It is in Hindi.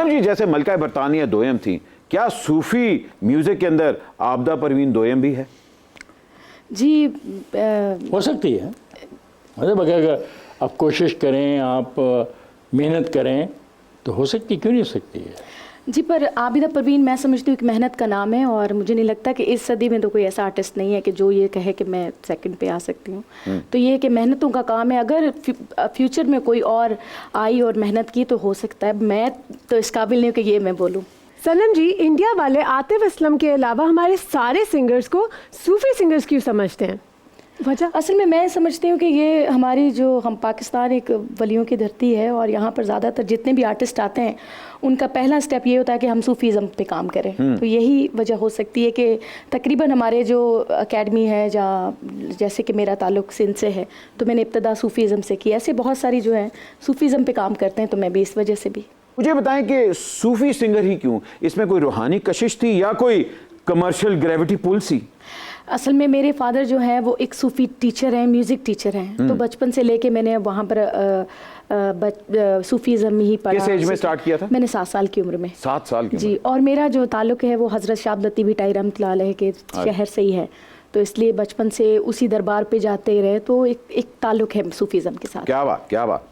सनम जी, जैसे मलका बरतानिया दोयम थी, क्या सूफी म्यूजिक के अंदर आबदा परवीन दोयम भी है? जी हो सकती है। मतलब अगर आप कोशिश करें, आप मेहनत करें तो हो सकती, क्यों नहीं हो सकती है। जी, पर आबिदा परवीन मैं समझती हूँ कि मेहनत का नाम है, और मुझे नहीं लगता कि इस सदी में तो कोई ऐसा आर्टिस्ट नहीं है कि जो ये कहे कि मैं सेकंड पे आ सकती हूँ। तो ये कि मेहनतों का काम है, अगर फ्यूचर में कोई और आई और मेहनत की तो हो सकता है। मैं तो इस काबिल नहीं हूँ कि ये मैं बोलूँ। सनम जी, इंडिया वाले आतिफ असलम के अलावा हमारे सारे सिंगर्स को सूफी सिंगर्स क्यों समझते हैं? वजह? असल में मैं समझती हूँ कि ये हमारी जो हम पाकिस्तान एक वलियों की धरती है, और यहाँ पर ज़्यादातर जितने भी आर्टिस्ट आते हैं उनका पहला स्टेप ये होता है कि हम सूफीज़म पे काम करें। तो यही वजह हो सकती है कि तकरीबन हमारे जो एकेडमी है, जैसे कि मेरा ताल्लुक़ सिंध से है, तो मैंने इब्तदा सूफीज़म से की। ऐसे बहुत सारी जो है सूफीज़म पे काम करते हैं, तो मैं भी इस वजह से भी। मुझे बताएं कि सूफी सिंगर ही क्यों? इसमें कोई रूहानी कशिश थी या कोई कमर्शियल ग्रेविटी पुल सी? असल में मेरे फादर जो हैं वो एक सूफ़ी टीचर हैं, म्यूज़िक टीचर हैं। तो बचपन से लेके मैंने वहाँ पर सूफ़ीज़म ही पढ़ा। किस एज में स्टार्ट किया था? मैंने 7 साल की उम्र में। 7 साल की? जी, और मेरा जो ताल्लुक़ है वो हज़रत शाह अब्दुल लतीफ़ भुट्टो रहमतुल्लाह अलैह के शहर से ही है, तो इसलिए बचपन से उसी दरबार पे जाते रहे, तो एक ताल्लुक़ है सूफ़ीज़म के साथ। क्या बात, क्या बात।